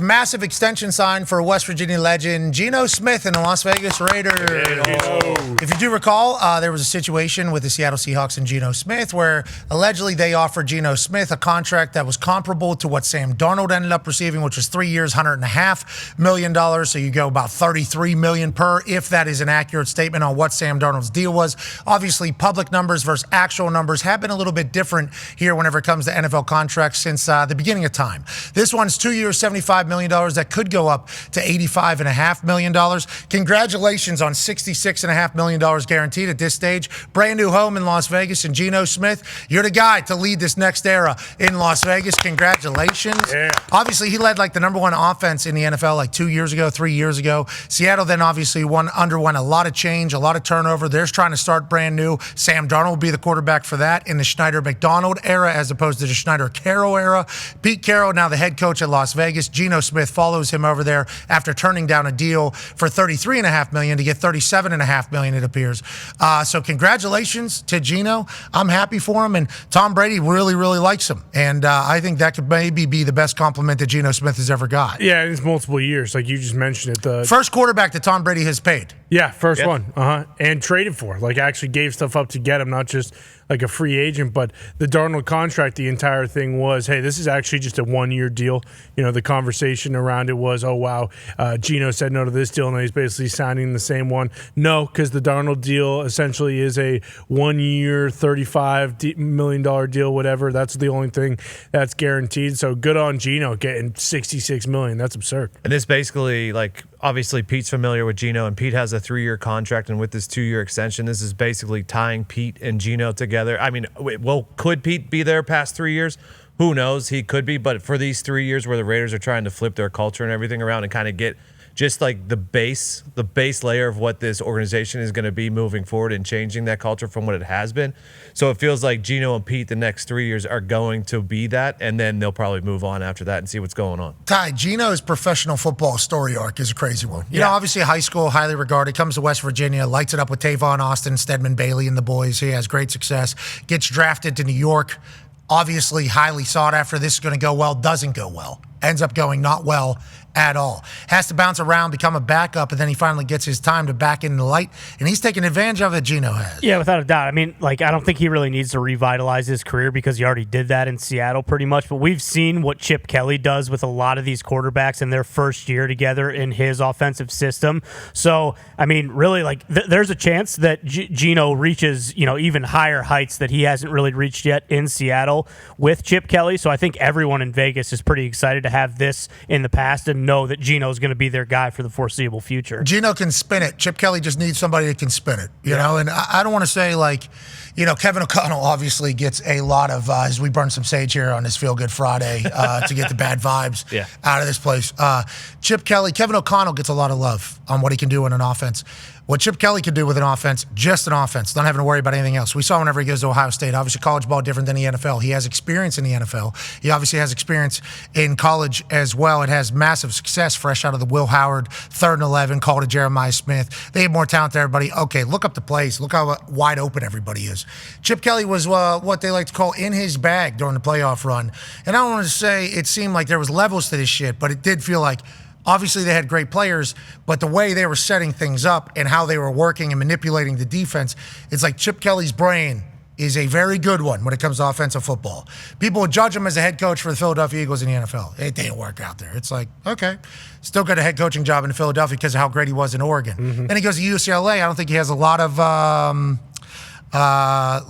Massive extension sign for West Virginia legend Gino Smith and the Las Vegas Raiders. If you do recall, there was a situation with the Seattle Seahawks and Geno Smith where allegedly they offered Geno Smith a contract that was comparable to what Sam Darnold ended up receiving, which was 3 years, $100.5 million. So you go about $33 million per, if that is an accurate statement on what Sam Darnold's deal was. Obviously, public numbers versus actual numbers have been a little bit different here whenever it comes to NFL contracts since the beginning of time. This one's 2 years, $75 million. That could go up to $85.5 million. Congratulations on $66.5 million guaranteed at this stage. Brand new home in Las Vegas, and Geno Smith, you're the guy to lead this next era in Las Vegas. Congratulations. Yeah. Obviously, he led like the number one offense in the NFL like 2 years ago, 3 years ago. Seattle then obviously underwent a lot of change, a lot of turnover. They're trying to start brand new. Sam Darnold will be the quarterback for that in the Schneider-McDonald era as opposed to the Schneider-Carroll era. Pete Carroll, now the head coach at Las Vegas. Geno Smith follows him over there after turning down a deal for $33.5 million to get $37.5 million, it appears. So congratulations to Geno. I'm happy for him, and Tom Brady really, really likes him. And I think that could maybe be the best compliment that Geno Smith has ever got. Yeah, it's multiple years, like you just mentioned it. The first quarterback that Tom Brady has paid. Yeah, first one. And traded for. Like actually gave stuff up to get him, not just like a free agent, but the Darnold contract, the entire thing was, hey, this is actually just a 1 year deal. You know, the conversation around it was, oh, wow, Geno said no to this deal, and he's basically signing the same one. No, because the Darnold deal essentially is a 1 year, $35 million deal, whatever. That's the only thing that's guaranteed. So good on Geno getting $66 million. That's absurd. And this basically, like, obviously Pete's familiar with Geno, and Pete has a 3 year contract, and with this 2 year extension, this is basically tying Pete and Geno together. I mean, well, could Pete be there past 3 years? Who knows? He could be, but for these 3 years where the Raiders are trying to flip their culture and everything around and kind of get just like the base layer of what this organization is going to be moving forward and changing that culture from what it has been. So it feels like Geno and Pete the next 3 years are going to be that, and then they'll probably move on after that and see what's going on. Ty, Geno's professional football story arc is a crazy one. You know, obviously high school, highly regarded, comes to West Virginia, lights it up with Tavon Austin, Stedman Bailey, and the boys. He has great success, gets drafted to New York, obviously highly sought after. This is going to go well, doesn't go well, ends up going not well at all. Has to bounce around, become a backup, and then he finally gets his time to back in the light, and he's taking advantage of it. Geno has. Yeah, without a doubt. I mean, like, I don't think he really needs to revitalize his career because he already did that in Seattle pretty much, but we've seen what Chip Kelly does with a lot of these quarterbacks in their first year together in his offensive system. So, I mean, really, like, there's a chance that Geno reaches, you know, even higher heights that he hasn't really reached yet in Seattle with Chip Kelly. So I think everyone in Vegas is pretty excited to have this in the past and know that Geno's going to be their guy for the foreseeable future. Geno can spin it. Chip Kelly just needs somebody that can spin it, you know? And I don't want to say, like, you know, Kevin O'Connell obviously gets a lot of, as we burn some sage here on this Feel Good Friday to get the bad vibes out of this place. Chip Kelly, Kevin O'Connell gets a lot of love on what he can do in an offense. What Chip Kelly can do with an offense, just an offense, not having to worry about anything else. We saw whenever he goes to Ohio State. Obviously, college ball different than the NFL. He has experience in the NFL. He obviously has experience in college as well. It has massive success fresh out of the Will Howard 3rd and 11 call to Jeremiah Smith. They have more talent than everybody. Okay, look up the plays. Look how wide open everybody is. Chip Kelly was what they like to call in his bag during the playoff run. And I don't want to say it seemed like there was levels to this shit, but it did feel like obviously they had great players, but the way they were setting things up and how they were working and manipulating the defense, it's like Chip Kelly's brain is a very good one when it comes to offensive football. People would judge him as a head coach for the Philadelphia Eagles in the NFL. It didn't work out there. It's like, okay, still got a head coaching job in Philadelphia because of how great he was in Oregon. Then he goes to UCLA. I don't think he has a lot of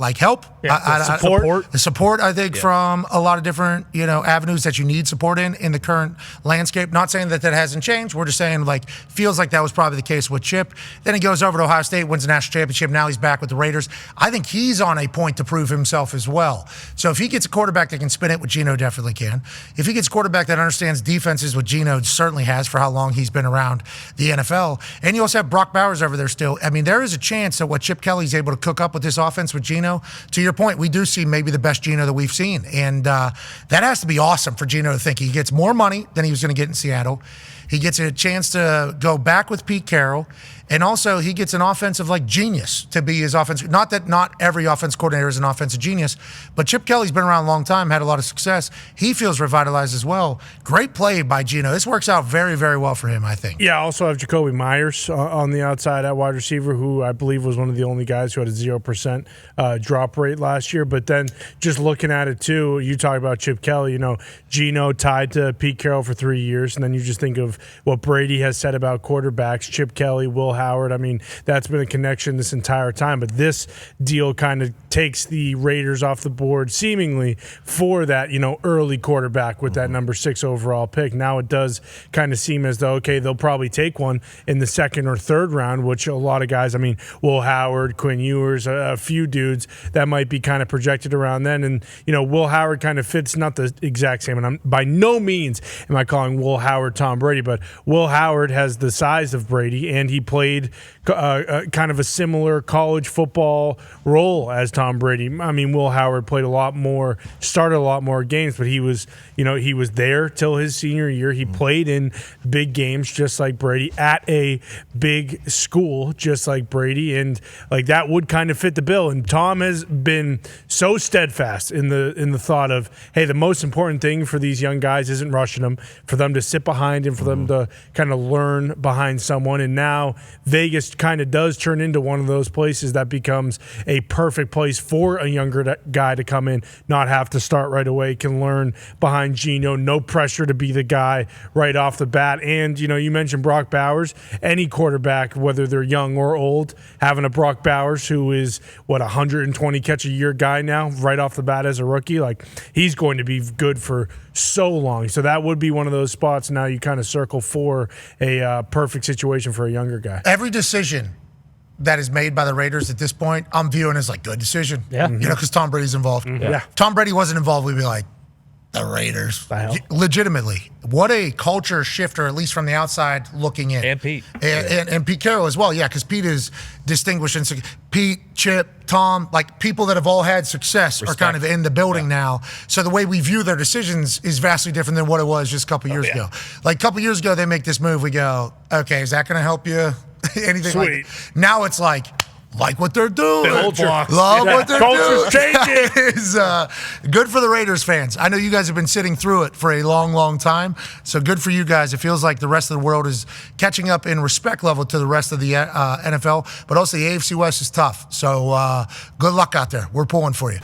like help. Support. The support, I think, from a lot of different, you know, avenues that you need support in the current landscape. Not saying that hasn't changed. We're just saying, like, feels like that was probably the case with Chip. Then he goes over to Ohio State, wins the national championship. Now he's back with the Raiders. I think he's on a point to prove himself as well. So if he gets a quarterback that can spin it, which Geno definitely can. If he gets a quarterback that understands defenses, what Geno certainly has for how long he's been around the NFL. And you also have Brock Bowers over there still. I mean, there is a chance that what Chip Kelly's able to cook up with this offense with Geno, to your point, we do see maybe the best Geno that we've seen. And that has to be awesome for Geno to think. He gets more money than he was going to get in Seattle. He gets a chance to go back with Pete Carroll. And also, he gets an offensive genius to be his offense. Not that not every offense coordinator is an offensive genius, but Chip Kelly's been around a long time, had a lot of success. He feels revitalized as well. Great play by Geno. This works out very, very well for him, I think. Yeah, I also have Jacoby Myers on the outside at wide receiver, who I believe was one of the only guys who had a 0% drop rate last year. But then just looking at it too, you talk about Chip Kelly, Geno tied to Pete Carroll for 3 years, and then you just think of what Brady has said about quarterbacks, Chip Kelly, Will Howard. I mean, that's been a connection this entire time. But this deal kind of takes the Raiders off the board seemingly for that, early quarterback with that number 6 overall pick. Now it does kind of seem as though, okay, they'll probably take one in the second or third round, which a lot of guys, Will Howard, Quinn Ewers, a few dudes that might be kind of projected around then. And, Will Howard kind of fits not the exact same. And I'm by no means am I calling Will Howard Tom Brady, but Will Howard has the size of Brady, and he played kind of a similar college football role as Tom Brady. Will Howard played a lot more, started a lot more games, but he was there till his senior year. He played in big games just like Brady at a big school just like Brady, and that would kind of fit the bill. And Tom has been so steadfast in the thought of, hey, the most important thing for these young guys isn't rushing them, for them to sit behind and for them to kind of learn behind someone. And now Vegas kind of does turn into one of those places that becomes a perfect place for a younger guy to come in, not have to start right away, can learn behind Geno, no pressure to be the guy right off the bat. And, you mentioned Brock Bowers. Any quarterback, whether they're young or old, having a Brock Bowers who is, 120 catch a year guy now, right off the bat as a rookie, he's going to be good for so long. So that would be one of those spots now you kind of circle for a perfect situation for a younger guy. Every decision that is made by the Raiders at this point, I'm viewing as good decision. Yeah. Because Tom Brady's involved. Yeah. If Tom Brady wasn't involved, we'd be like, the Raiders. Legitimately. What a culture shifter, at least from the outside looking in. And Pete. And Pete Carroll as well. Yeah, because Pete is distinguished. Pete, Chip, Tom, people that have all had success are kind of in the building now. So the way we view their decisions is vastly different than what it was just a couple years ago. A couple years ago, they make this move. We go, okay, is that going to help you? Anything Sweet. Now it's like what they're doing. Culture. Love what they're Culture's doing. changing. It's good for the Raiders fans. I know you guys have been sitting through it for a long, long time. So good for you guys. It feels like the rest of the world is catching up in respect level to the rest of the NFL. But also the AFC West is tough. So good luck out there. We're pulling for you.